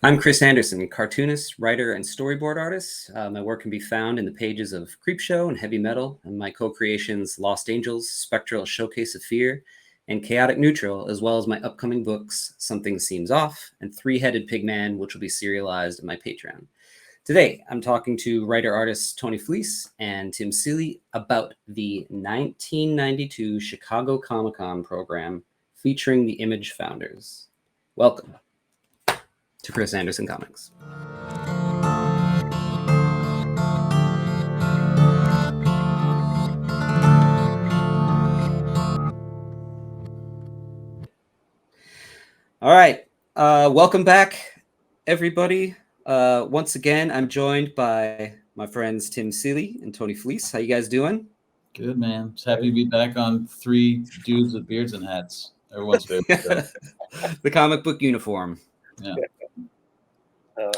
I'm Chris Anderson, cartoonist, writer, and storyboard artist. My work can be found in the pages of Creepshow and Heavy Metal, and my co-creations Lost Angels, Spectral Showcase of Fear, and Chaotic Neutral, as well as my upcoming books, Something Seems Off, and Three-Headed Pigman, which will be serialized in my Patreon. Today, I'm talking to writer-artists Tony Fleecs and Tim Seeley about the 1992 Chicago ComicCon program featuring the Image founders. Welcome to Chris Anderson Comics. All right. Welcome back, everybody. Once again, I'm joined by my friends Tim Seeley and Tony Fleecs. How you guys doing? Good, man. Just happy to be back on Three Dudes with Beards and Hats. Everyone's favorite show. The comic book uniform. Yeah.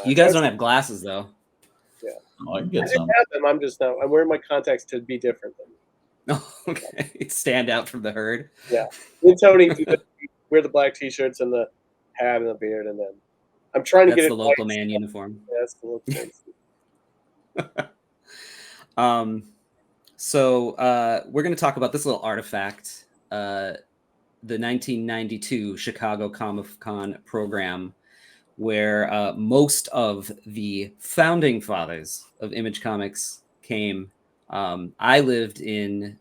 You guys don't have glasses, though. Yeah. Oh, I can get some. Have them. I'm wearing my contacts to be different than them. Oh, okay. Stand out from the herd. Yeah. And Tony wear the black t-shirts and the hat and the beard, and then I'm trying to That's get the local man uniform. Yeah, that's the local man. So we're going to talk about this little artifact, the 1992 Chicago ComicCon program, where most of the founding fathers of Image Comics came. I lived in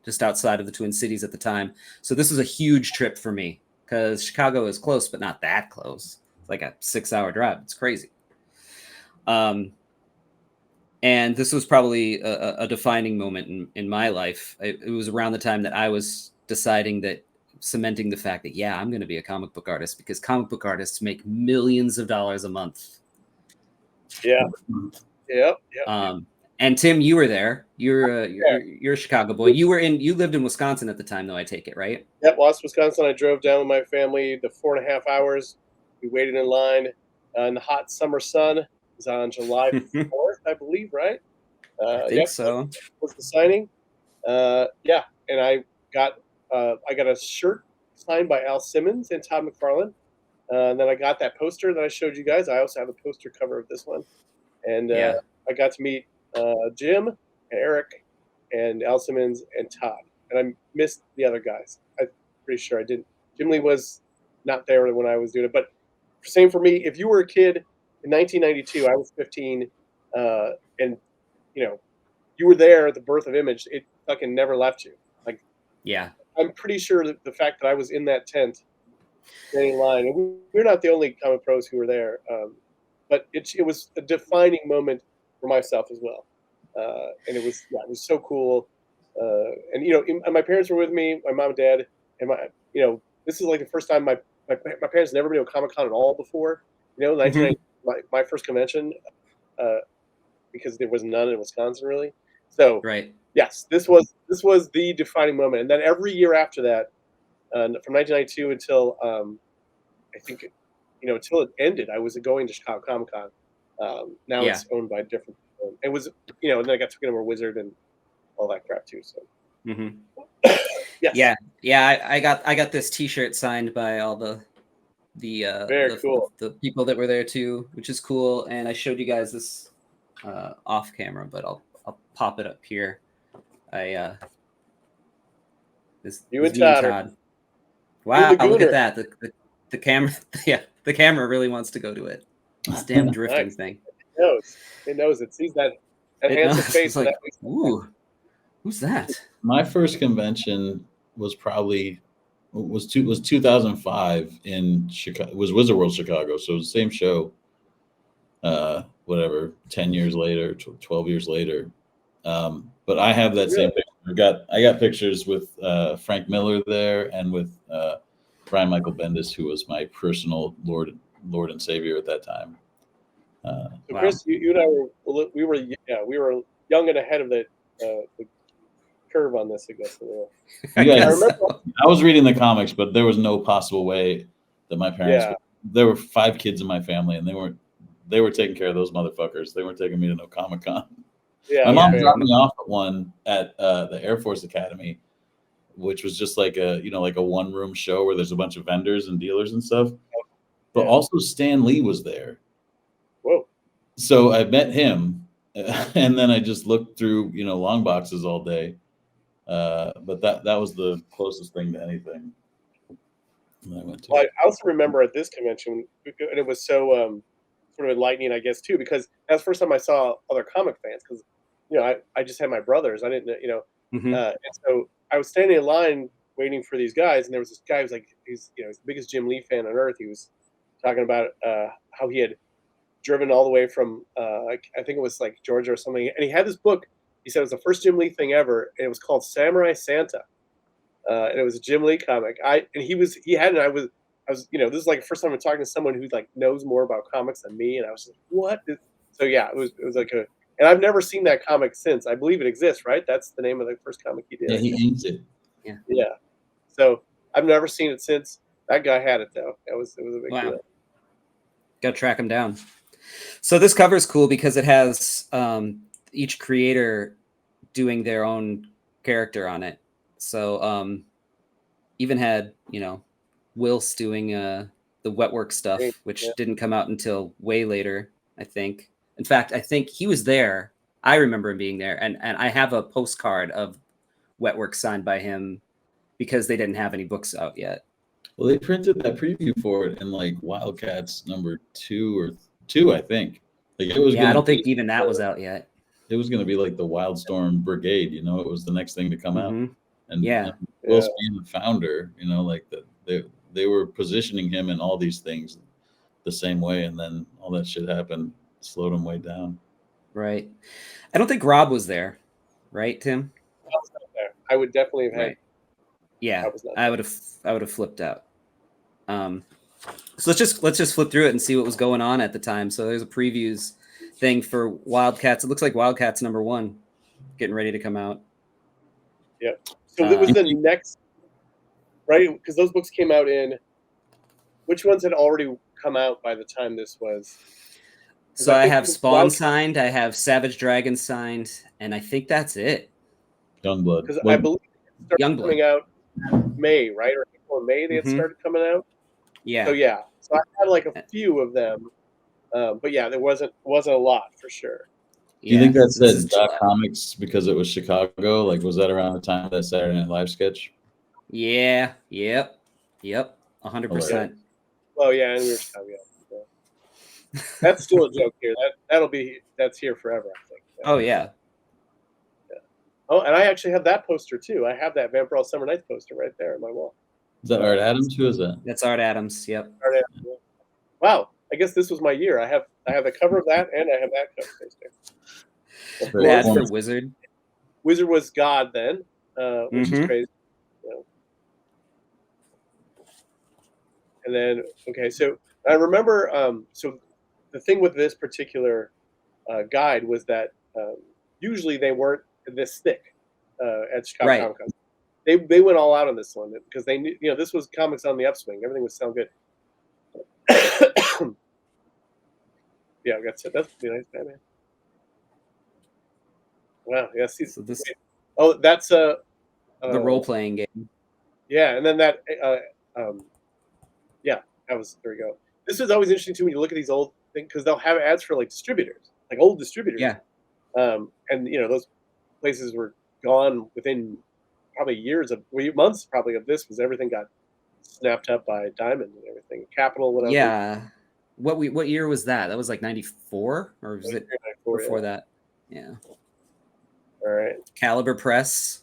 just outside of the Twin Cities at the time, so this was a huge trip for me because Chicago is close, but not that close. It's like a 6-hour drive. It's crazy. And this was probably a defining moment in my life. It was around the time that I was cementing the fact that, yeah, I'm going to be a comic book artist, because comic book artists make millions of dollars a month. Yeah. Yep. And Tim, you were there. You're a Chicago boy. You lived in Wisconsin at the time, though, I take it, right? Yep, Lost, Wisconsin. I drove down with my family the 4.5 hours. We waited in line in the hot summer sun. It was on July 4th, I believe, right? I think so. Was the signing? Yeah, and I got a shirt signed by Al Simmons and Todd McFarlane. And then I got that poster that I showed you guys. I also have a poster cover of this one. And I got to meet Jim and Eric and Al Simmons and Todd. And I missed the other guys. I'm pretty sure I didn't. Jim Lee was not there when I was doing it. But same for me. If you were a kid in 1992, I was 15, and you were there at the birth of Image. It fucking never left you. Like, yeah, I'm pretty sure that the fact that I was in that tent, standing in line, and we're not the only comic pros who were there, but it was a defining moment for myself as well, and it was so cool. And my parents were with me, my mom and dad, and this is like the first time my parents had never been to a Comic-Con at all before. 1990, my first convention, because there was none in Wisconsin really. So right. Yes, this was the defining moment, and then every year after that, from 1992 until I think until it ended, I was going to Chicago ComicCon. Now it's owned by different people. It was and then I got taken over Wizard and all that crap too. So yes. Yeah. I got this T-shirt signed by all the cool. the people that were there too, which is cool. And I showed you guys this off camera, but I'll pop it up here. You and Todd. Wow, look at that. The camera, the camera really wants to go to it. This damn drifting thing. It knows. It sees that handsome face. Like, ooh, who's that? My first convention was 2005 in Chicago. It was Wizard World Chicago, so it was the same show. 10 years later, 12 years later. But I have that same picture. I got pictures with Frank Miller there, and with Brian Michael Bendis, who was my personal Lord and Savior at that time. So Chris, you and I we were young and ahead of the curve on this, I guess. I was reading the comics, but there was no possible way that my parents. There were 5 kids in my family, and they were taking care of those motherfuckers. They weren't taking me to no Comic-Con. Yeah, my mom dropped me off at one at the Air Force Academy, which was just like a one-room show where there's a bunch of vendors and dealers and stuff. but also Stan Lee was there. Whoa. So I met him, and then I just looked through, long boxes all day. But that was the closest thing to anything that I went to. Well, I also remember at this convention, and it was so sort of enlightening, I guess, too, because that's the first time I saw other comic fans. Because I just had my brothers. I didn't know, and so I was standing in line waiting for these guys, and there was this guy who was like, he's the biggest Jim Lee fan on earth. He was talking about how he had driven all the way from I think it was like Georgia or something, and he had this book. He said it was the first Jim Lee thing ever, and it was called Samurai Santa, and it was a Jim Lee comic. I was this is like the first time I'm talking to someone who like knows more about comics than me, and I was like, what? So yeah, it was like and I've never seen that comic since. I believe it exists, right? That's the name of the first comic he did. Yeah, he inked it. Yeah. So I've never seen it since. That guy had it though. It was a big deal. Got to track him down. So this cover is cool because it has each creator doing their own character on it. So even had Wills doing the Wetwork stuff, which didn't come out until way later, I think. In fact, I think he was there. I remember him being there, and I have a postcard of Wetwork signed by him because they didn't have any books out yet. Well, they printed that preview for it in like Wildcats number 2, I think. Like it was. Yeah, I don't think even that was out yet. It was going to be like the Wildstorm Brigade, it was the next thing to come out. And Wills being the founder, like they were positioning him in all these things the same way, and then all that shit happened, slowed him way down. Right. I don't think Rob was there, right, Tim? I was not there. I would definitely have had. Right. Yeah, I would have flipped out. So let's just flip through it and see what was going on at the time. So there's a previews thing for Wildcats. It looks like Wildcats #1 getting ready to come out. Yeah. So it was the next, right? Because those books came out in. Which ones had already come out by the time this was? So I have Spawn signed. I have Savage Dragon signed, and I think that's it. Youngblood. Because I believe it started coming out May, right? Or April, May they had started coming out. Yeah. So yeah. So I had like a few of them, but yeah, there wasn't a lot for sure. Do you think that said Comics because it was Chicago? Like, was that around the time of that Saturday Night Live sketch? Yeah. Yep. 100%. Well, yeah, and we were Chicago. Yeah. That's still a joke here. That's here forever, I think. Oh yeah. Oh, and I actually have that poster too. I have that Vampire Summer Nights poster right there on my wall. Is that Art Adams? Who is that? That's Art Adams. Yep. Art Adams, yeah. Wow. I guess this was my year. I have the cover of that, and I have that cover poster. Bad for Wizard. Wizard was God then, which is crazy. And then so I remember. So the thing with this particular guide was that usually they weren't this thick at Chicago ComicCon. They went all out on this one because they knew this was comics on the upswing. Everything was sound good. Yeah, that's it. That's pretty nice, Batman. Wow. Yeah. See, so this. Oh, that's the role playing game. Yeah, and then that. Yeah, that was. There we go. This is always interesting too when you look at these old things because they'll have ads for like distributors, like old distributors. Yeah. And those places were gone within probably months probably of this because everything got snapped up by Diamond and everything. Capital, whatever. Yeah. What year was that? That was like 94, or was it before that? Yeah. All right. Caliber Press.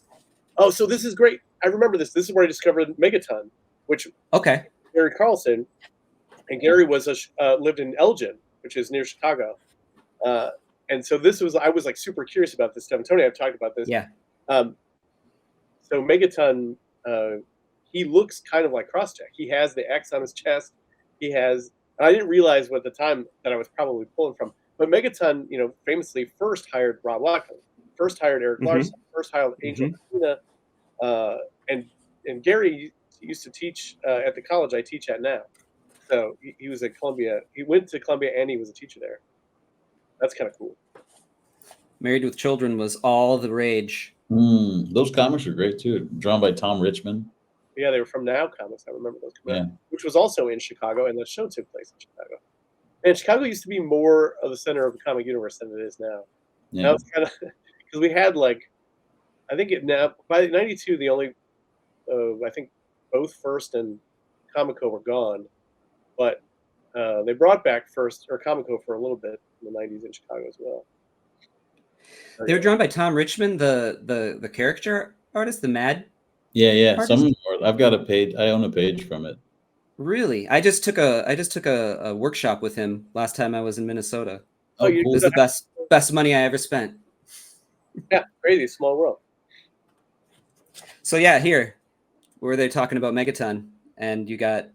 Oh, so this is great. I remember this. This is where I discovered Megaton, which Gary Carlson, and Gary was lived in Elgin, which is near Chicago. And so I was like super curious about this stuff. And Tony, I've talked about this. Yeah. So Megaton, he looks kind of like Crosscheck. He has the X on his chest. He has. I didn't realize at the time that I was probably pulling from. But Megaton, famously first hired Rob Lockley, first hired Eric Larson, first hired Angel Messina, and Gary used to teach at the college I teach at now. So he was at Columbia. He went to Columbia and he was a teacher there. That's kind of cool. Married with Children was all the rage. Those comics are great too. Drawn by Tom Richmond. Yeah, they were from Now Comics. I remember those coming out, which was also in Chicago, and the show took place in Chicago. And Chicago used to be more of the center of the comic universe than it is now. Now it's kind of because we had like, I think now by '92 the only I think both First and Comico were gone, but they brought back First or Comico for a little bit in the '90s in Chicago as well. They were drawn by Tom Richmond, the caricature artist, the Mad. Yeah. Some I've got a page. I own a page from it. Really? I just took a workshop with him last time I was in Minnesota. Oh, cool. It was the best money I ever spent. Yeah, crazy small world. So yeah, here where they're talking about Megaton, and you got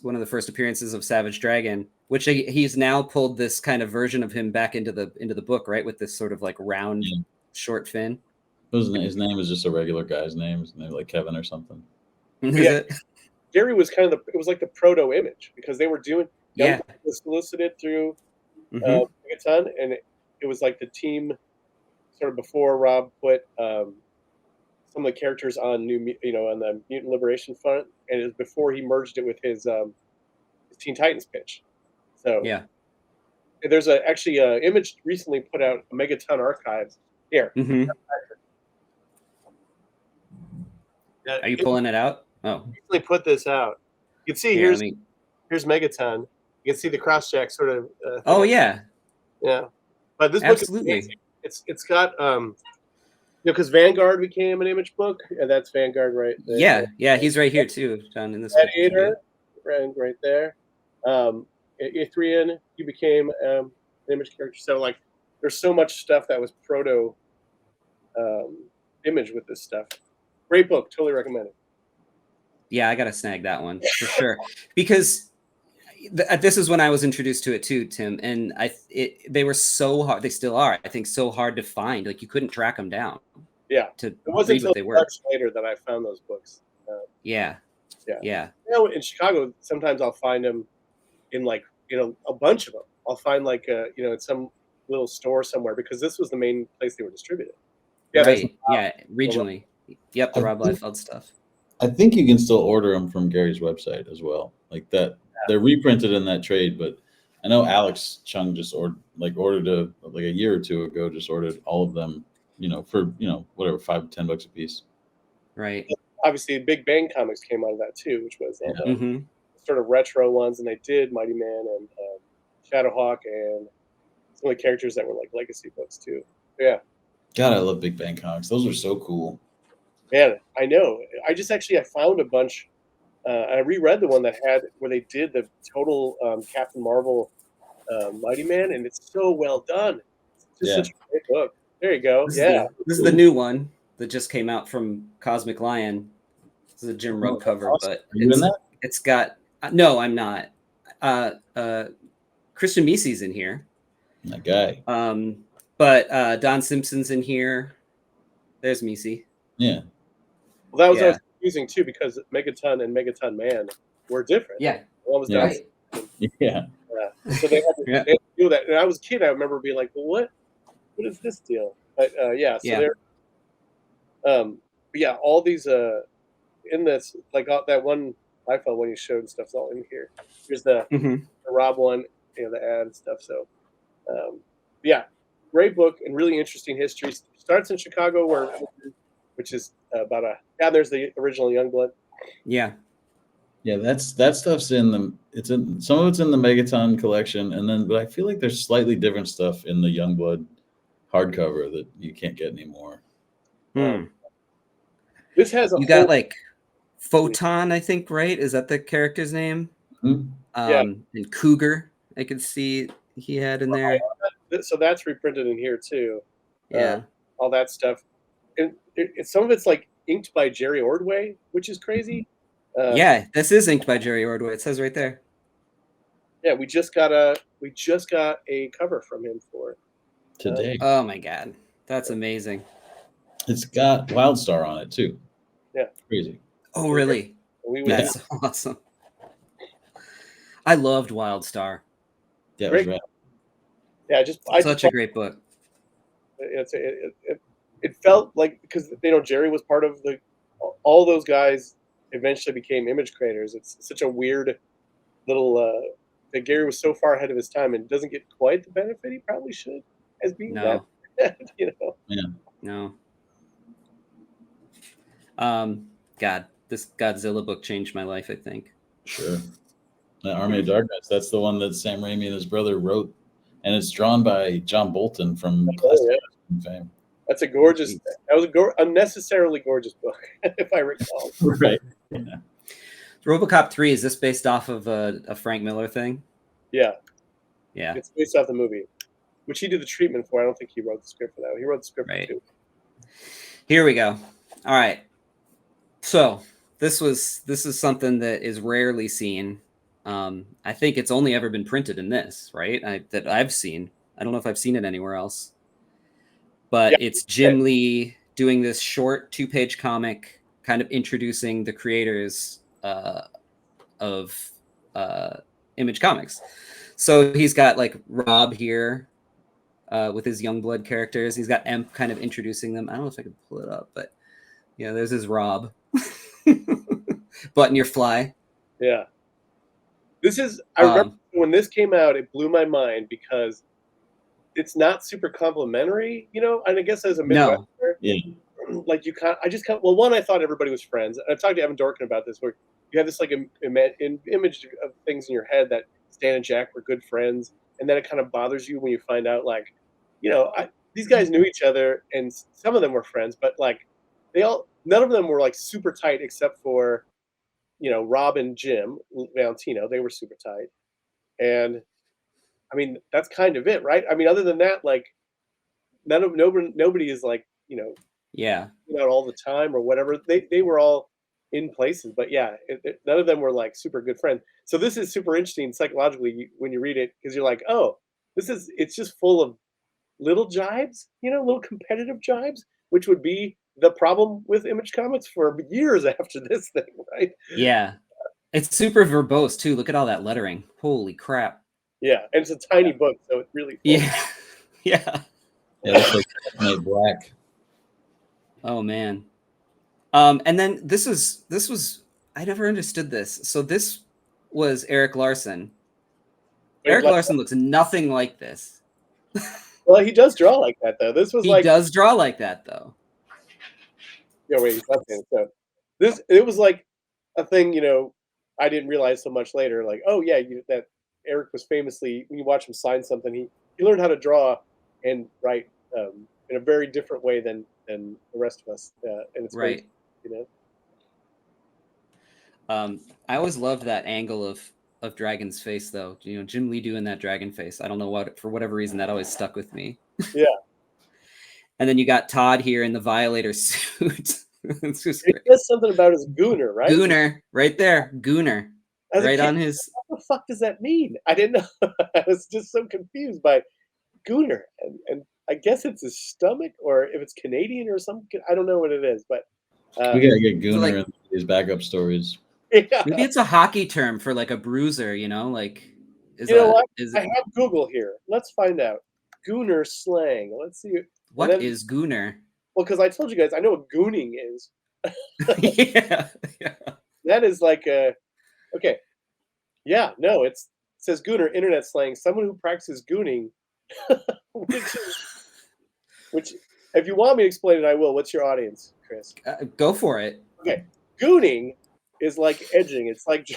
one of the first appearances of Savage Dragon, which he's now pulled this kind of version of him back into the book, right, with this sort of like round short fin. His name is just a regular guy's name. His name like Kevin or something. Is it? Gary was kind of it was like the proto image because they were doing was solicited through Megaton, and it was like the team sort of before Rob put some of the characters on on the Mutant Liberation Front, and it was before he merged it with his Teen Titans pitch. So there's actually a Image recently put out a Megaton Archives here. Are you pulling it out? Oh, recently put this out. You can see here's Megaton. You can see the crossjack sort of. Yeah. But this book is amazing. It's got because Vanguard became an Image book, and that's Vanguard right there. Yeah, he's right here too, John, in this Gladiator, right there. Ithrian, he became an Image character. So like, there's so much stuff that was proto Image with this stuff. Great book, totally recommend it. Yeah, I gotta snag that one for sure because this is when I was introduced to it too, Tim. And they were so hard. They still are, I think, so hard to find. Like you couldn't track them down. Yeah, it wasn't until much later that I found those books. Yeah. You know, in Chicago, sometimes I'll find them in like a bunch of them. I'll find like in some little store somewhere because this was the main place they were distributed. Yeah, right. Regionally. Yep, the Rob Liefeld stuff. I think you can still order them from Gary's website as well. Like that, they're reprinted in that trade. But I know Alex Chung just ordered a year or two ago. Just ordered all of them, for whatever $5-10 a piece. Right. Obviously, Big Bang Comics came out of that too, which was sort of retro ones, and they did Mighty Man and Shadowhawk and some of the characters that were like legacy books too. Yeah. God, I love Big Bang Comics. Those are so cool. Man, I know. I found a bunch. I reread the one where they did the total Captain Marvel Mighty Man, and it's so well done. It's just such a great book. There you go. This is the new one that just came out from Cosmic Lion. This is a Jim Rugg cover, but it's got no, I'm not. Christian Misi's in here. That guy. But Don Simpson's in here. There's Misi. Yeah. Well, that was what I was confusing too because Megaton and Megaton Man were different. Yeah. One was Don Simpson. Yeah. So they had to do that. And I was a kid. I remember being like, well, what is this deal? But they're all these in this, like that one iPhone when you showed and stuff's all in here. Here's the Rob one, the ad and stuff. So great book and really interesting history. Starts in Chicago which is about there's the original Youngblood. Yeah. Yeah, that stuff's some of it's in the Megaton collection, but I feel like there's slightly different stuff in the Youngblood hardcover that you can't get anymore. This has got like Photon, I think, right? Is that the character's name? And Cougar, I could see he had in there. So that's reprinted in here too. Yeah. All that stuff. And some of it's like inked by Jerry Ordway, which is crazy. This is inked by Jerry Ordway. It says right there. Yeah, we just got a cover from him for it today. Oh my god, that's amazing! It's got Wildstar on it too. Yeah, crazy. Oh really? That's awesome. I loved Wildstar. Yeah, it was rad. Yeah, such a great book. It felt like because Jerry was part of all those guys eventually became image creators. It's such a weird little that Gary was so far ahead of his time and doesn't get quite the benefit he probably should as being that. You know. Yeah. No. God, this Godzilla book changed my life, I think. Sure. The Army of Darkness. That's the one that Sam Raimi and his brother wrote, and it's drawn by John Bolton from classic fame. That's a gorgeous. That was a unnecessarily gorgeous book, if I recall. Right. Yeah. RoboCop 3, is this based off of a Frank Miller thing? Yeah. Yeah. It's based off the movie, which he did the treatment for. I don't think he wrote the script for that. He wrote the script for 2. Here we go. All right. So this is something that is rarely seen. I think it's only ever been printed in this, right? That I've seen. I don't know if I've seen it anywhere else. But yeah, it's Jim Lee doing this short 2-page comic, kind of introducing the creators of Image Comics. So he's got like Rob here with his Youngblood characters. He's got Emp kind of introducing them. I don't know if I can pull it up, but yeah, there's his Rob. Button your fly. Yeah. This is, I remember when this came out, it blew my mind because it's not super complimentary, you know, and I guess as a Midwesterner, like well, one, I thought everybody was friends. I've talked to Evan Dorkin about this, where you have this like image of things in your head that Stan and Jack were good friends, and then it kind of bothers you when you find out, like, you know, these guys knew each other, and some of them were friends, but like none of them were like super tight except for, you know, Rob and Jim Valentino. They were super tight, and I mean, that's kind of it, right? I mean, other than that, like, nobody is like, you know, out all the time or whatever. They were all in places, but yeah, none of them were like super good friends. So this is super interesting psychologically when you read it, because you're like, oh, it's just full of little jibes, you know, little competitive jibes, which would be the problem with Image Comics for years after this thing, right? Yeah, it's super verbose too. Look at all that lettering. Holy crap. Yeah, and it's a tiny book, so it's really fun. Yeah, it's like black. Oh man. And then this was I never understood this. So this was Eric Larson. Eric Larson looks nothing like this. Well, he does draw like that though. This was he does draw like that though. Yeah, wait, so it was like a thing, you know, I didn't realize so much later, like, oh yeah, that Eric was famously, when you watch him sign something, he learned how to draw and write in a very different way than the rest of us, and it's right. Great, you know. I always loved that angle of Dragon's face, though. You know, Jim Lee doing that dragon face. I don't know what, for whatever reason, that always stuck with me. Yeah. And then you got Todd here in the Violator suit. It's just great. It says something about his Gooner, right? Gooner, right there. Gooner. Right on his. What the fuck does that mean? I didn't know. I was just so confused by Gooner, and I guess it's his stomach, or if it's Canadian or something. I don't know what it is, but we gotta get Gooner in his backup stories. Yeah. Maybe it's a hockey term for like a bruiser, you know, like. You know what? I have Google here. Let's find out. Gooner slang. Let's see. What is Gooner? Well, because I told you guys, I know what gooning is. yeah. That is like okay. Yeah, no, it says Gooner, internet slang, someone who practices gooning, which, if you want me to explain it, I will. What's your audience, Chris? Go for it. Okay, gooning is like edging. It's like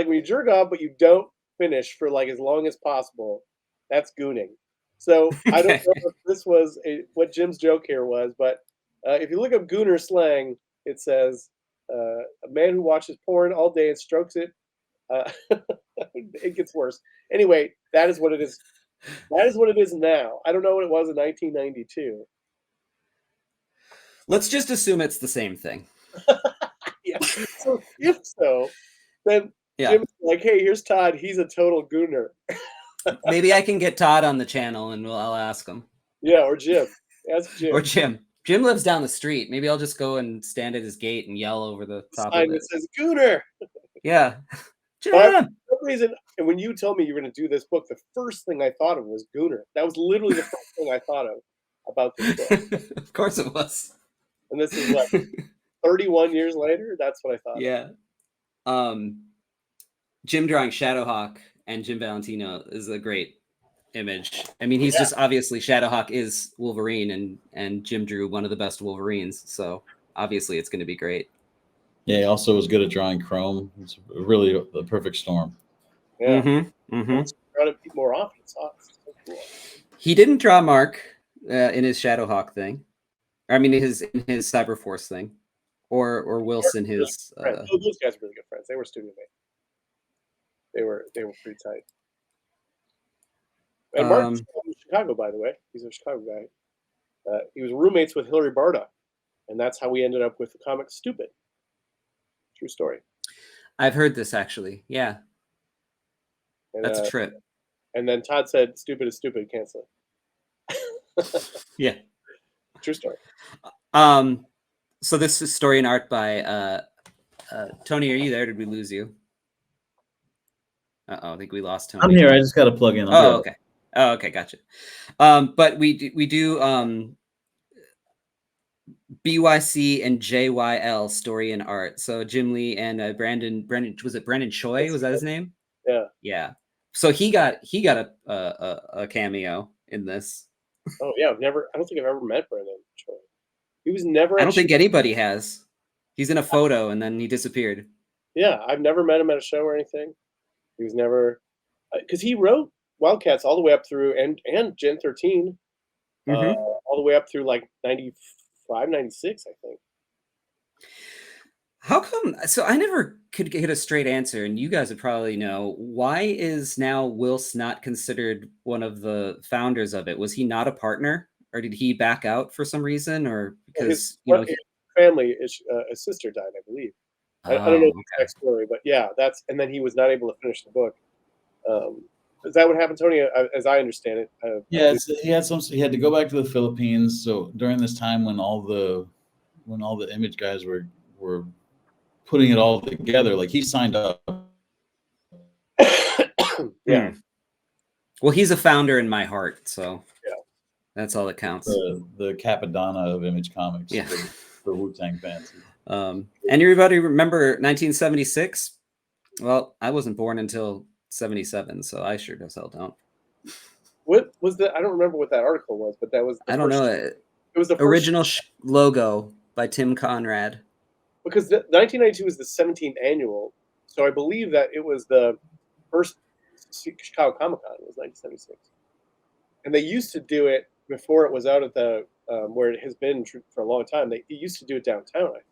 when you jerk off, but you don't finish for like as long as possible. That's gooning. So I don't know if this was what Jim's joke here was, but if you look up Gooner slang, it says a man who watches porn all day and strokes it. It gets worse. Anyway, that is what it is. That is what it is now. I don't know what it was in 1992. Let's just assume it's the same thing. Yeah. So if so, then Jim's like, "Hey, here's Todd. He's a total gooner." Maybe I can get Todd on the channel and I'll ask him. Yeah, or Jim. Ask Jim. Or Jim. Jim lives down the street. Maybe I'll just go and stand at his gate and yell over the top of it. It says gooner. Yeah. Jim. For some reason, and when you told me you were going to do this book, the first thing I thought of was gooner. That was literally the first thing I thought of about this book. Of course it was. And this is what 31 years later. That's what I thought. Yeah. Jim drawing Shadowhawk and Jim Valentino is a great image. I mean, he's just obviously Shadowhawk is Wolverine, and Jim drew one of the best Wolverines, so obviously it's going to be great. Yeah, he also was good at drawing Chrome. It's really the perfect storm. Yeah. Draw to be more often. It's awesome. So cool. He didn't draw Mark in his Shadowhawk thing. I mean, in his Cyberforce thing, or Wilson his. Those guys were really good friends. They were studio mates. They were pretty tight. And Mark's from Chicago, by the way. He's a Chicago guy. He was roommates with Hilary Barta, and that's how we ended up with the comic Stupid. True story. I've heard this actually. Yeah, and, that's a trip. And then Todd said, "Stupid is stupid. Cancel it." Yeah. True story. So this is story and art by Tony. Are you there? Did we lose you? I think we lost Tony. I'm here. I just got to plug in. Okay. Oh, okay, gotcha. But we do BYC and JYL story and art. So Jim Lee and Brandon was it Brandon Choi? Was that his name? Yeah. Yeah. So he got a cameo in this. Oh yeah, I don't think I've ever met Brandon Choi. He was never. I don't think anybody has. He's in a photo and then he disappeared. Yeah, I've never met him at a show or anything. He was never, because he wrote Wildcats all the way up through and Gen 13, all the way up through like 95, 96, I think. How come? So I never could get a straight answer, and you guys would probably know. Why is now Wills not considered one of the founders of it? Was he not a partner, or did he back out for some reason, or because his family, his sister died, I believe. I don't know the exact story, but yeah, and then he was not able to finish the book. Is that what happened, Tony? As I understand it. He had to go back to the Philippines. So during this time when all the image guys were putting it all together, like he signed up. Yeah. Well, he's a founder in my heart, so yeah, that's all that counts. The Capadonna of Image Comics. Yeah. For Wu-Tang fans. Anybody remember 1976? Well, I wasn't born until 77, so I sure as hell don't. What was that? I don't remember what that article was, but that was. I don't know. It was the original logo by Tim Conrad. Because 1992 was the 17th annual, so I believe that it was the first Chicago ComicCon. It was 1976, and they used to do it before it was out at the where it has been for a long time. They used to do it downtown, I think.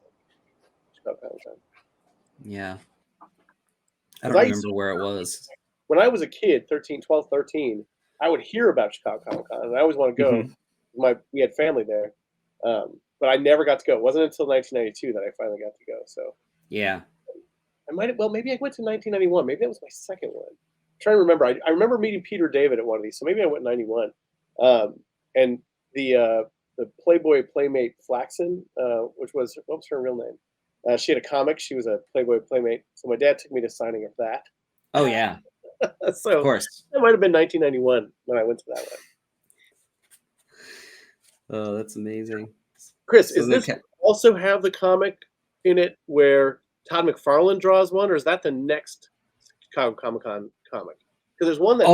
Chicago ComicCon. Yeah. I don't remember where it was. When I was a kid, 12, 13, I would hear about Chicago ComicCon, and I always want to go. We had family there, but I never got to go. It wasn't until 1992 that I finally got to go. So yeah, maybe I went to 1991. Maybe that was my second one. I'm trying to remember. I remember meeting Peter David at one of these, so maybe I went in 91. And the Playboy Playmate Flaxen, what was her real name? She had a comic. She was a Playboy Playmate. So my dad took me to signing of that. Oh, yeah. So of course. It might have been 1991 when I went to that one. Oh, that's amazing. Chris, does this also have the comic in it where Todd McFarlane draws one, or is that the next Chicago ComicCon comic? Because there's one that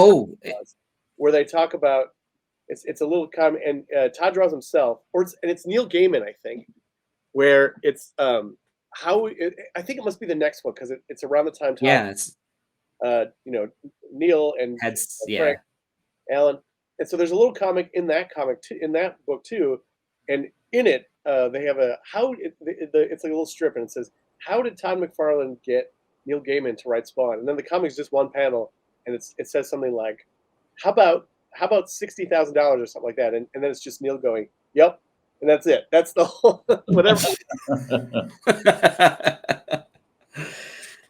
where they talk about it's a little comic, and Todd draws himself, and it's Neil Gaiman, I think, where it's I think it must be the next one because it's around the time. Todd, it's Neil and Frank Allen, and so there's a little comic in that book too, and in it they have it's like a little strip, and it says, "How did Todd McFarlane get Neil Gaiman to write Spawn?" And then the comic's just one panel, and it says something like, "How about $60,000 or something like that?" And then it's just Neil going, "Yep." And that's it. That's the whole whatever.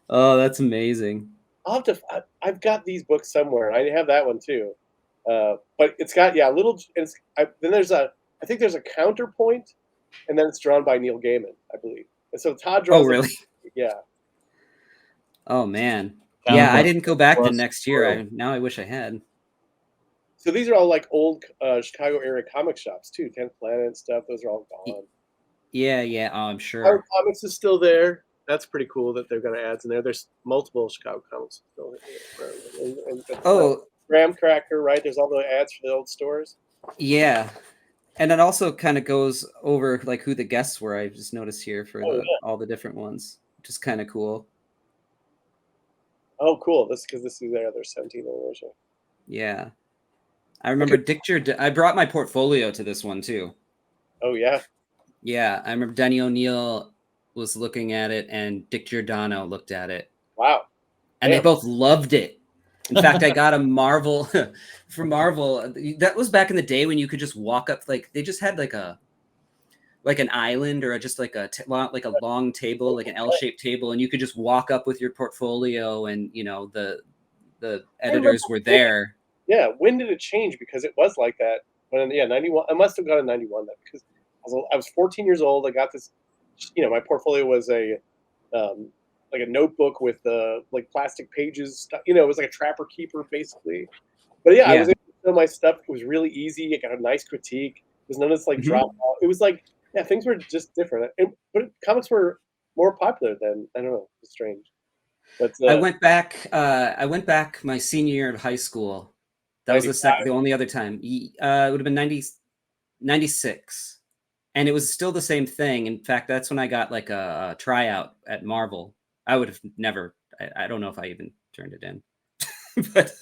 Oh, that's amazing. I've got these books somewhere. I have that one too. But it's got little. Then I think there's a counterpoint, and then it's drawn by Neil Gaiman, I believe. And so Todd draws. Oh, really? Yeah. Oh man. Yeah, I didn't go back the next year. Now I wish I had. So these are all like old Chicago area comic shops too, 10th Planet and stuff. Those are all gone. Yeah. Oh, I'm Our sure. Comics is still there. That's pretty cool that they've got ads in there. There's multiple Chicago Comics still there. And Oh, Graham Cracker, right? There's all the ads for the old stores. yeah. And it also kind of goes over like who the guests were. I just noticed here for Oh, yeah. all the different ones, which is kind of cool. Oh, cool. This because this is their 17th anniversary. Yeah. I remember I brought my portfolio to this one too. Oh, yeah. Yeah. I remember Denny O'Neil was looking at it and Dick Giordano looked at it. Wow. And they Damn. both loved it. In fact, I got a Marvel for Marvel. That was back in the day when you could just walk up, like they just had like an island or just like a long table, like an L-shaped table, and you could just walk up with your portfolio, and the editors were there. Yeah, when did it change? Because it was like that when 91. I must have got a 91 then because I was 14 years old. I got this. My portfolio was a like a notebook with like plastic pages. It was like a trapper keeper basically. But yeah, I was able to show my stuff. It was really easy. I got a nice critique. There's none of this like drop off. It was like things were just different. But comics were more popular then. I don't know. It's strange. But I went back. I went back my senior year of high school. That was the only other time. It would have been 96, and it was still the same thing. In fact, that's when I got like a tryout at Marvel. I would have never. I don't know if I even turned it in, but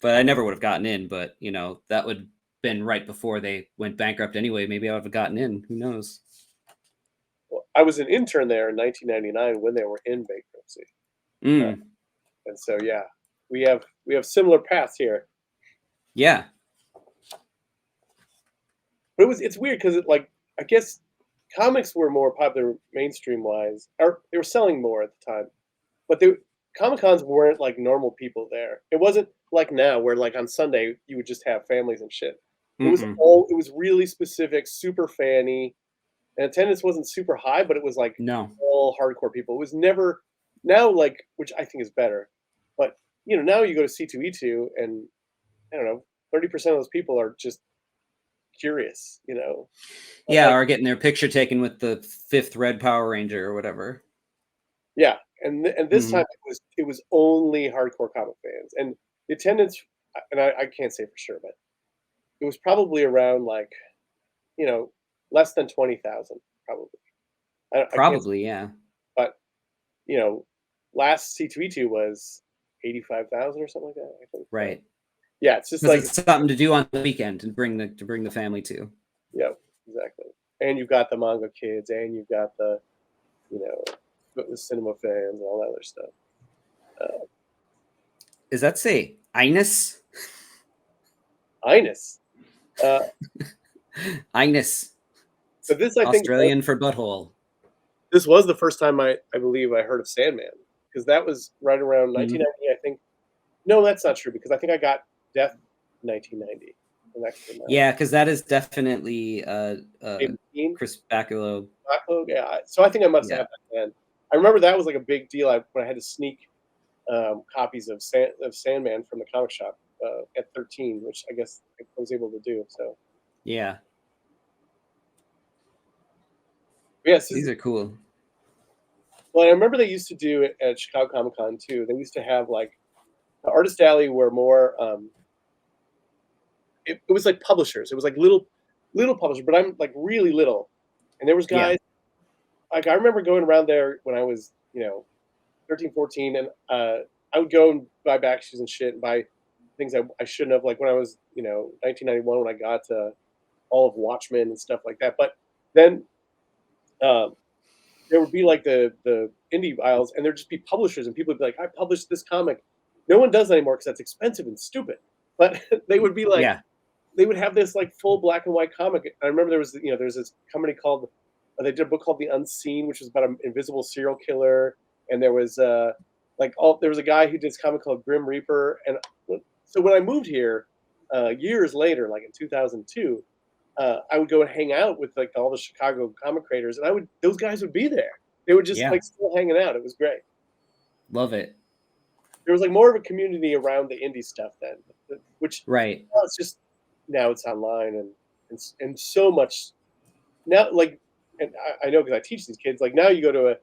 I never would have gotten in. But that would have been right before they went bankrupt anyway. Maybe I would have gotten in. Who knows? Well, I was an intern there in 1999 when they were in bankruptcy. And so we have similar paths here. Yeah. But it's weird because I guess comics were more popular mainstream wise, or they were selling more at the time. But Comic Cons weren't like normal people there. It wasn't like now where like on Sunday you would just have families and shit. It was really specific, super fanny, and attendance wasn't super high, but it was like all hardcore people. It was never now like, which I think is better. But now you go to C2E2 and I don't know, 30% of those people are just curious, Yeah, or getting their picture taken with the 5th Red Power Ranger or whatever. Yeah, and this time it was only hardcore comic fans, and the attendance, and I can't say for sure, but it was probably around like, less than 20,000 probably. Probably, yeah. But last C2E2 was 85,000 or something like that. I think. Right. Yeah, it's just like it's something to do on the weekend and bring the family to. Yeah, exactly. And you've got the manga kids, and you've got the the cinema fans and all that other stuff. Does that say Ines? Ines. Ines. But this, I think, Australian for butthole. This was the first time I believe I heard of Sandman, because that was right around 1990. I think. No, that's not true, because I think I got Death 1990. Yeah, because that is definitely Chris Bacalo. Yeah, so I think I must have that then. I remember that was like a big deal when I had to sneak copies of Sandman from the comic shop at 13, which I guess I was able to do. So yeah. Yes, these are cool. Well, I remember they used to do it at Chicago ComicCon too. They used to have like the Artist Alley were more. It was like publishers. It was like little publishers, but I'm like really little. And there was guys. Like I remember going around there when I was 13, 14, and I would go and buy back issues and shit and buy things I shouldn't have. Like when I was 1991 when I got all of Watchmen and stuff like that. But then there would be like the indie aisles, and there'd just be publishers, and people would be like, "I published this comic." No one does that anymore because that's expensive and stupid. But they would be like, they would have this like full black and white comic. I remember there was there's this company called they did a book called The Unseen, which was about an invisible serial killer, and there was there was a guy who did this comic called Grim Reaper, and so when I moved here years later, like in 2002. I would go and hang out with like all the Chicago comic creators, and those guys would be there. They were just like still hanging out. It was great. Love it. There was like more of a community around the indie stuff then, which it's just now it's online and so much now. Like and I know because I teach these kids. Like now, you go to a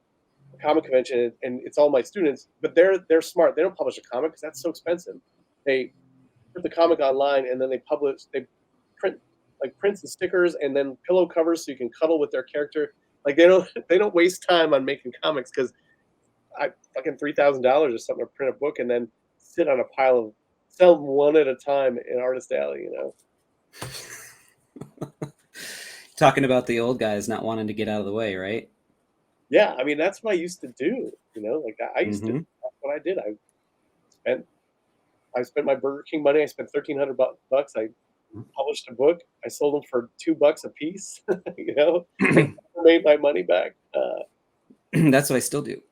comic convention and it's all my students, but they're smart. They don't publish a comic because that's so expensive. They put the comic online and then they print like prints and stickers and then pillow covers so you can cuddle with their character. Like they don't waste time on making comics because I fucking $3,000 or something to print a book and then sit on a pile of sell them one at a time in Artist Alley, you know. Talking about the old guys not wanting to get out of the way, right? Yeah, I mean that's what I used to do, you know. Like I used to. That's what I did. I spent my Burger King money. I spent $1,300 I published a book. I sold them for $2 a piece. You know, I made my money back. That's what I still do.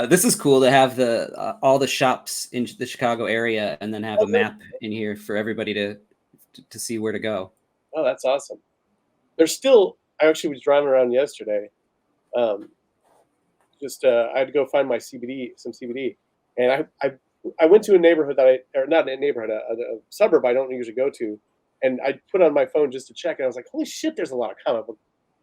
This is cool to have the all the shops in the Chicago area, and then have a map in here for everybody to see where to go. Oh, that's awesome. There's still. I actually was driving around yesterday. I had to go find my some CBD, and I went to a neighborhood or not a neighborhood, a suburb I don't usually go to, and I put on my phone just to check, and I was like, holy shit, there's a lot of comic book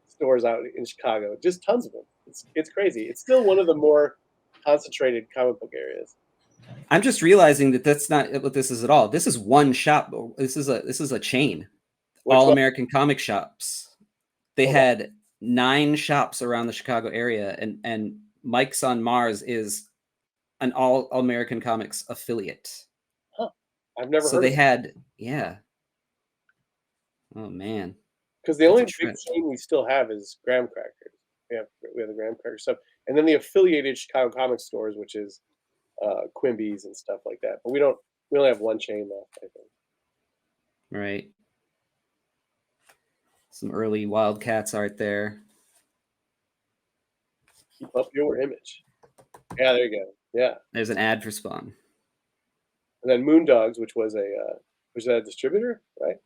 stores out in Chicago, just tons of them. It's crazy. It's still one of the more concentrated comic book areas. I'm just realizing that that's not what this is at all. This is one shop. This is a chain. All American Comic Shops. They had 9 shops around the Chicago area, and Mike's on Mars is an All American Comics affiliate. Huh. I've never heard. So they had, yeah. Oh man. Because the only big chain we still have is Graham Crackers. We have the Graham Cracker stuff, and then the affiliated Chicago comic stores, which is Quimby's and stuff like that. But we only have one chain left, I think. Right. Some early Wildcats art there. Keep up your image. Yeah, there you go. Yeah. There's an ad for Spawn. And then Moondogs, which was that a distributor, right?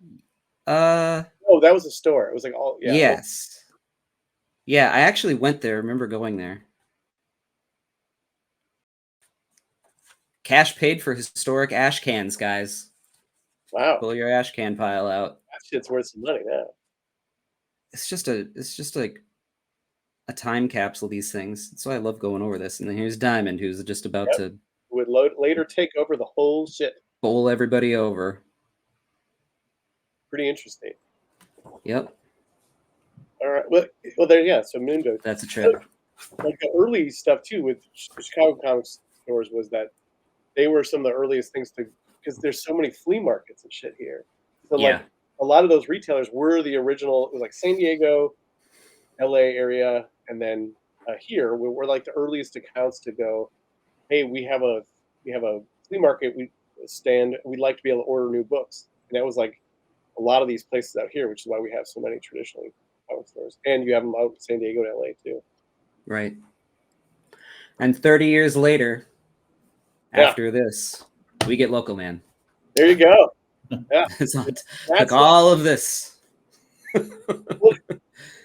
Oh, that was a store. It was like all. Yeah. Yes. Yeah, I actually went there. I remember going there. Cash paid for historic ash cans, guys. Wow. Pull your ash can pile out. That shit's worth some money now. It's just like a time capsule, these things. That's why I love going over this. And then here's Diamond, who's just about to later take over the whole shit. Bowl everybody over. Pretty interesting. Yep. All right. Well, there. Yeah. So Moondogs. That's a trip. Like the early stuff too with Chicago comics stores was that they were some of the earliest things because there's so many flea markets and shit here. So like a lot of those retailers were the original. It was like San Diego, LA area, and then here we're like the earliest accounts to go. Hey, we have a flea market. We'd like to be able to order new books, and that was like a lot of these places out here, which is why we have so many traditionally comic stores, and you have them out in San Diego and LA too. Right. And 30 years later, after this, we get Local Man. There you go. Yeah. Took all of this. Well, I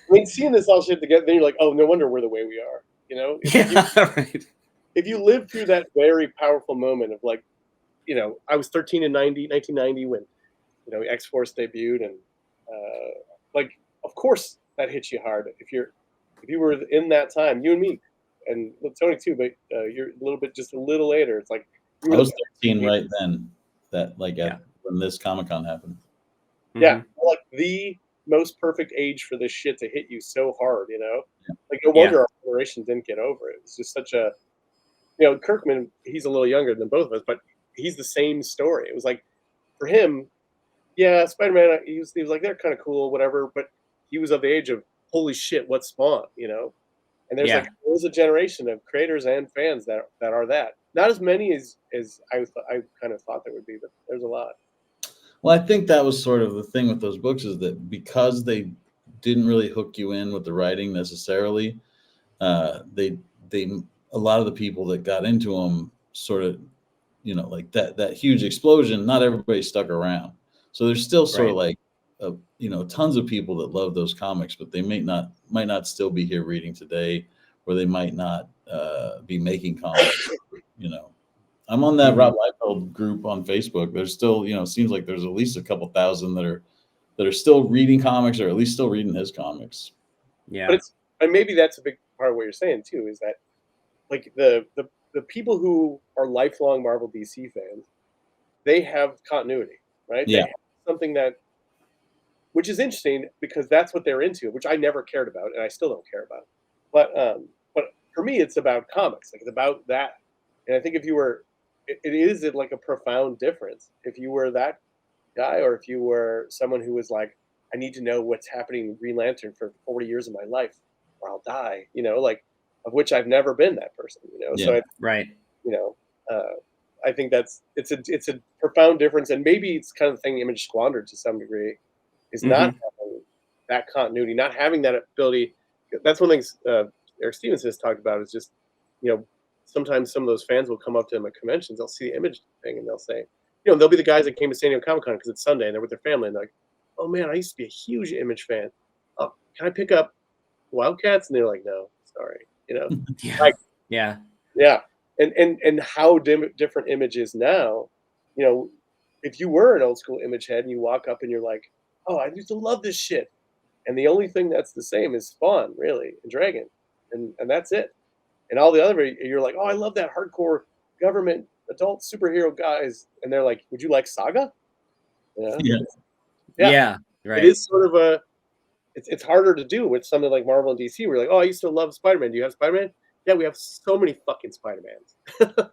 mean, seeing this all shit together, then you're like, oh, no wonder we're the way we are. You know? Right. If you live through that very powerful moment of like, you know, I was 13 in 1990 when, you know, X-Force debuted, and like, of course that hits you hard. If you were in that time, you and me, and Tony too, but you're just a little later. It's like I was 13 right then. That when this Comic-Con happened. Yeah, like the most perfect age for this shit to hit you so hard. You know, like no wonder our generation didn't get over it. It's just such a, you know, Kirkman. He's a little younger than both of us, but he's the same story. It was like for him, yeah, Spider-Man. He was like they're kind of cool, whatever, but he was of the age of holy shit, what's Spawn, you know? And there's a generation of creators and fans that are that. Not as many as I kind of thought there would be, but there's a lot. Well, I think that was sort of the thing with those books, is that because they didn't really hook you in with the writing necessarily, they a lot of the people that got into them sort of, you know, like that huge explosion, not everybody stuck around. So there's still sort of like, you know, tons of people that love those comics, but they might not still be here reading today, or they might not be making comics. You know, I'm on that Rob Liefeld group on Facebook. There's still, you know, seems like there's at least a couple thousand that that are still reading comics, or at least still reading his comics. Yeah. And maybe that's a big part of what you're saying too, is that like the people who are lifelong Marvel DC fans, they have continuity, right? Yeah. They have something that, which is interesting because that's what they're into, which I never cared about, and I still don't care about. But for me, it's about comics. Like, it's about that. And I think if you were, it is like a profound difference. If you were that guy, or if you were someone who was like, I need to know what's happening in Green Lantern for 40 years of my life, or I'll die. You know, like, of which I've never been that person. You know, so Right. you know, I think it's a profound difference, and maybe it's kind of the thing Image squandered to some degree, is not having that continuity, not having that ability. That's one thing Eric Stevens has talked about, is just, you know, sometimes some of those fans will come up to him at conventions, they'll see the Image thing, and they'll say, you know, they'll be the guys that came to San Diego ComicCon because it's Sunday and they're with their family, and they're like, oh man, I used to be a huge Image fan. Oh, can I pick up Wildcats? And they're like, no, sorry, you know. Yeah. Like, yeah. And how different Image is now. You know, if you were an old school Image head and you walk up and you're like, oh, I used to love this shit, and the only thing that's the same is Spawn, really, and Dragon, and that's it. And all the other, you're like, oh, I love that hardcore government adult superhero guys, and they're like, would you like Saga? Yeah. Right. It is sort of a, it's harder to do with something like Marvel and DC. We're like, oh, I used to love Spider-Man. Do you have Spider-Man? Yeah, we have so many fucking Spider-Mans,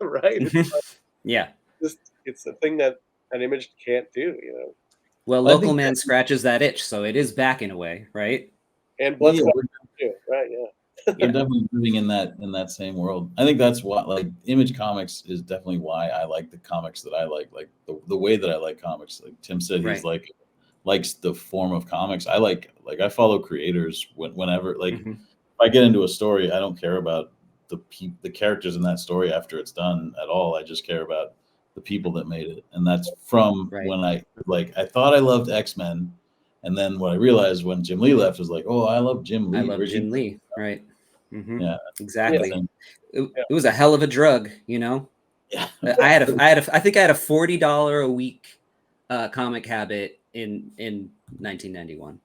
right? It's like, yeah. it's a thing that an Image can't do, you know. Well, Local Man scratches that itch, so it is back in a way, right? And Blood Squad too, right? Yeah. We're definitely living in that same world. I think that's what, like, Image Comics is definitely why I like the comics that I like the way that I like comics. Like Tim said, he's likes the form of comics. I follow creators whenever, like, if I get into a story, I don't care about the characters in that story after it's done at all. I just care about the people that made it. And that's from when I thought I loved X-Men, and then what I realized when Jim Lee left was like, oh, I love Jim Lee. I love Jim Lee, right? Yeah, exactly. It was a hell of a drug, you know. Yeah. I think I had a $40 a week comic habit in 1991.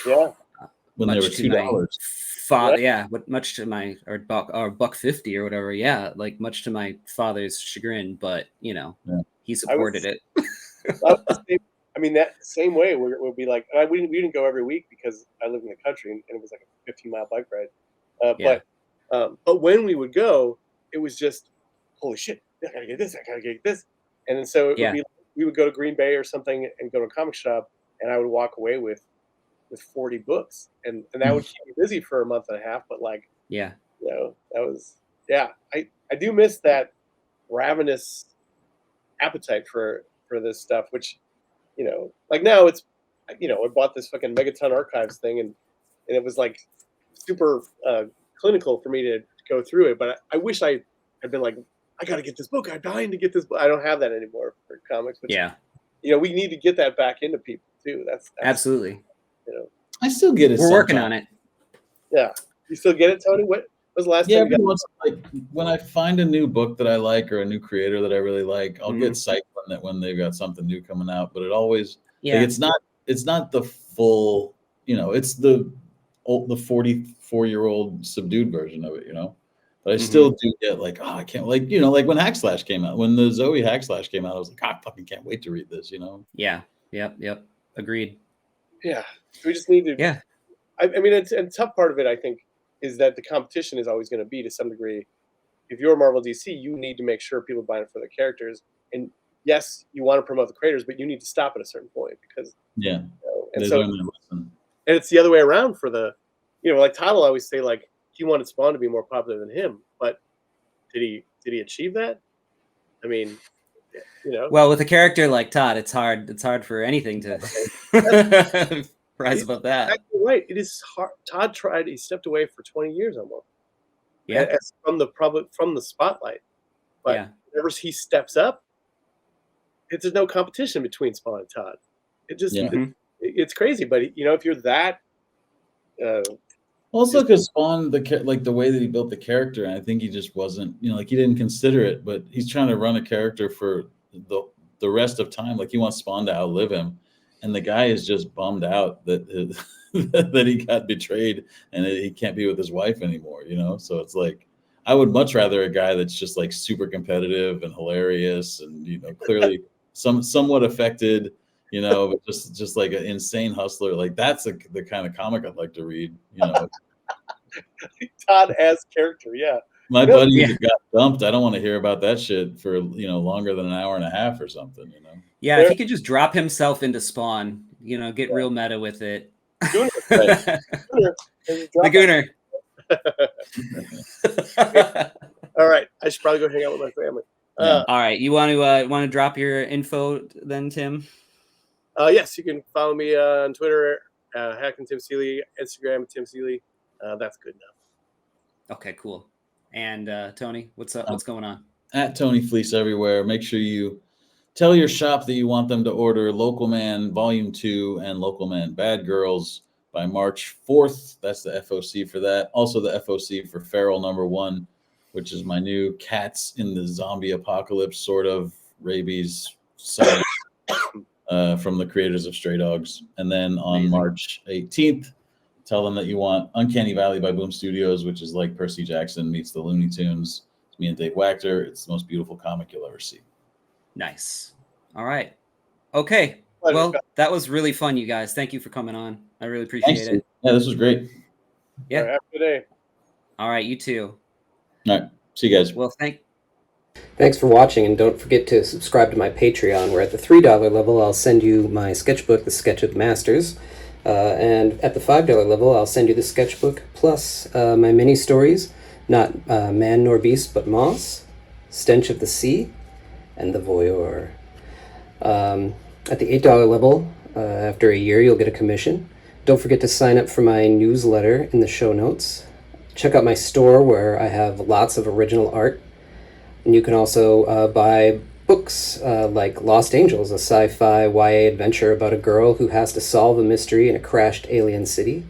Yeah. When they were $2. Yeah, but much to my or $1.50 or whatever. Yeah, like much to my father's chagrin, but you know, he supported it. I mean, that same way we'll be like, we didn't go every week because I live in the country, and it was like a 15-mile bike ride. But when we would go, it was just, holy shit, I gotta get this, and then so it would be, we would go to Green Bay or something and go to a comic shop, and I would walk away with 40 books, and that would keep me busy for a month and a half. But like, you know, that was, I do miss that ravenous appetite for this stuff, which, you know, like now it's, you know, I bought this fucking Megaton Archives thing, and it was like super clinical for me to go through it. But I wish I had been like, I got to get this book. I'm dying to get this book. I don't have that anymore for comics. But you know, we need to get that back into people too. That's absolutely. You know, I still get it. We're working on it. Yeah, you still get it, Tony? What was the last time? Like when I find a new book that I like or a new creator that I really like, I'll get psyched when they've got something new coming out. But it always, like, it's not the full, you know, it's the 44-year-old subdued version of it, you know. But I still do get like, oh, I can't, like, you know, like when Hackslash came out, when the Zoe Hackslash came out, I was like, I fucking can't wait to read this, you know. Yeah. Yep. Agreed. Yeah. We just need to. Yeah. I mean, it's a tough part of it, I think, is that the competition is always going to be, to some degree, if you're Marvel DC, you need to make sure people buy it for the characters. And yes, you want to promote the creators, but you need to stop at a certain point because you know, and so and it's the other way around for the, you know, like Todd will always say, like, he wanted Spawn to be more popular than him, but did he achieve that? I mean, you know, well, with a character like Todd, it's hard for anything to rise above that. Exactly right. It is hard. Todd tried. He stepped away for 20 years almost. Yeah. From the spotlight. But whenever he steps up, there's no competition between Spawn and Todd. It just it's crazy. But you know, if you're that. Also, because Spawn, the way that he built the character, and I think he just wasn't, you know, like, he didn't consider it, but he's trying to run a character for the rest of time. Like, he wants Spawn to outlive him. and the guy is just bummed out that that he got betrayed and he can't be with his wife anymore, you know? So it's like, I would much rather a guy that's just like super competitive and hilarious and, you know, clearly somewhat affected, you know, but just like an insane hustler. Like that's the kind of comic I'd like to read, you know. Todd as character, yeah. My buddy that got dumped, I don't want to hear about that shit for, you know, longer than an hour and a half or something, you know. Yeah, if he could just drop himself into Spawn, you know, get real meta with it. Gooner. The Gooner. All right, I should probably go hang out with my family. All right, you want to drop your info then, Tim? Yes, you can follow me on Twitter, Hacking Tim Seeley, Instagram Tim Seeley. That's good enough. Okay, cool. And Tony, what's up? What's going on? At Tony Fleecs everywhere. Make sure you tell your shop that you want them to order Local Man Volume 2 and Local Man Bad Girls by March 4th. That's the FOC for that. Also the FOC for Feral #1, which is my new cats in the zombie apocalypse sort of rabies site from the creators of Stray Dogs. And then on March 18th, tell them that you want Uncanny Valley by Boom Studios, which is like Percy Jackson meets the Looney Tunes. It's me and Dave Wachter. It's the most beautiful comic you'll ever see. Nice. All right. Okay. Well, that was really fun, you guys. Thank you for coming on. I really appreciate it. Yeah, this was great. Yeah. Have a good day. All right, you too. All right. See you guys. Well, Thanks for watching, and don't forget to subscribe to my Patreon, where at the $3 level, I'll send you my sketchbook, The Sketch of the Masters, and at the $5 level, I'll send you the sketchbook, plus my mini-stories, not Man nor Beast, but Moss, Stench of the Sea, and The Voyeur. At the $8 level, after a year, you'll get a commission. Don't forget to sign up for my newsletter in the show notes. Check out my store, where I have lots of original art. And you can also buy books like Lost Angels, a sci-fi YA adventure about a girl who has to solve a mystery in a crashed alien city.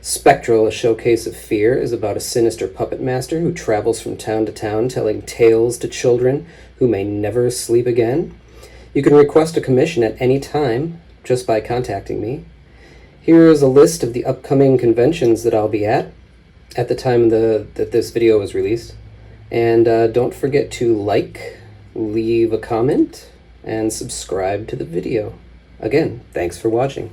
Spectral, a showcase of fear, is about a sinister puppet master who travels from town to town telling tales to children who may never sleep again. You can request a commission at any time just by contacting me. Here is a list of the upcoming conventions that I'll be at the time that this video was released. And don't forget to like, leave a comment, and subscribe to the video. Again, thanks for watching.